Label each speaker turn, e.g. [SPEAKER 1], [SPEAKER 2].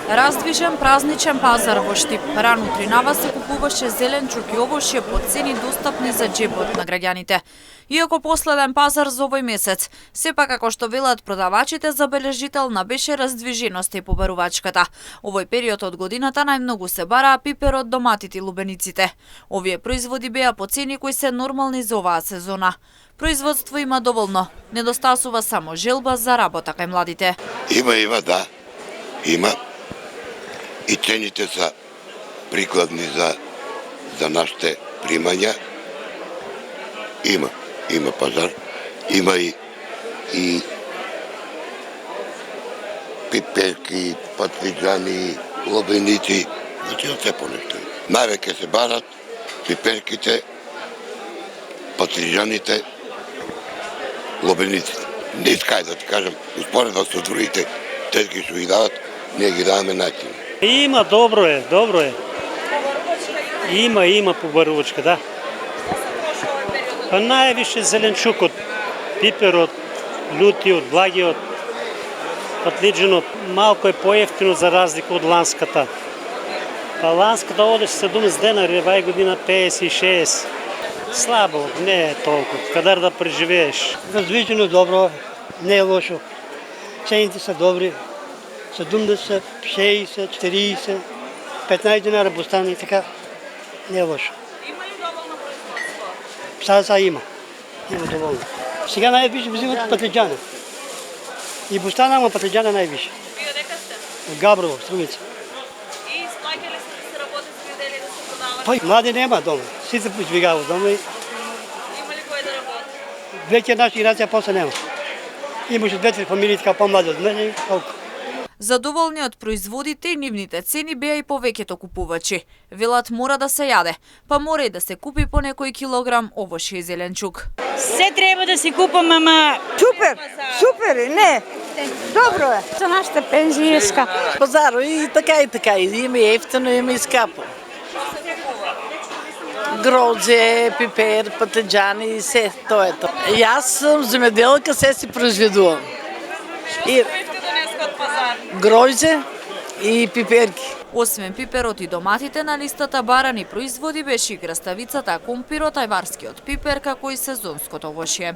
[SPEAKER 1] Раздвижен празничен пазар во Штип. Рано утринава се купуваше зеленчук и овошје по цени достапни за џебот на граѓаните. Иако последен пазар за овој месец, сепак како што велат продавачите, забележителна беше раздвиженоста и побарувачката. Овој период од годината најмногу се бараа пиперот, доматите и лубениците. Овие производи беа по цени кои се нормални за оваа сезона. Производство има доволно, недостасува само желба за работа кај младите.
[SPEAKER 2] Има, да. Има. И цените са прикладни за нашите примања. Има пазар. Има и пиперки, патлиџани, лобеници. Значи од се понешто. Највеќе се барат пиперките, патлиџаните, лобениците. Не искај да ти кажам, успоредно со другите тезги што ги дават, ние ги даваме најцени.
[SPEAKER 3] Има, добро е. Има побарувачка, да. Па највише зеленчукот, пиперот, лутиот, благиот, патлиџанот, малку е поевтино за разлика од ланската. Па ланската одеш 70 денари, вај година 56. Слабо, не е толку. Кадар да преживееш.
[SPEAKER 4] Раздвижено добро, не е лошо. Цените са добри. 70, 60, 40, 15 динара бустан и така. Не е лошо.
[SPEAKER 1] Има ли доволно производство?
[SPEAKER 4] Сега има. Има доволно. Сега най-више взимат патлиџана. И бустана, ама патлиџана най-више.
[SPEAKER 1] Вие дека сте?
[SPEAKER 4] В Габрово, Струмица.
[SPEAKER 1] И сплаќали сте да се работи с вие дели да се продават?
[SPEAKER 4] Па млади нема дома. Сите избегава дома и
[SPEAKER 1] Има ли кој да работи?
[SPEAKER 4] веќе наша генерација после нема. Имаше 2-3 фамилии така по-млади од мене и толку.
[SPEAKER 1] Задоволни од производите и нивните цени беа и повеќето купувачи. Велат мора да се јаде, па мора и да се купи по некој килограм овошје и зеленчук.
[SPEAKER 5] Се треба да си купам, ама...
[SPEAKER 6] Супер, не, добро е.
[SPEAKER 5] За нашата пензија е скапа.
[SPEAKER 7] Пазаро и така, има и ефтино, има и скапо. Гроздje, пипер, патлиџани, се, тоа е тоа. Јас сум земјоделка, се си произведувам. И гроздje и пиперки.
[SPEAKER 1] Освен пиперот и доматите на листата барани производи беше и краставицата, компирот, ајварскиот пипер, како и сезонското овошје.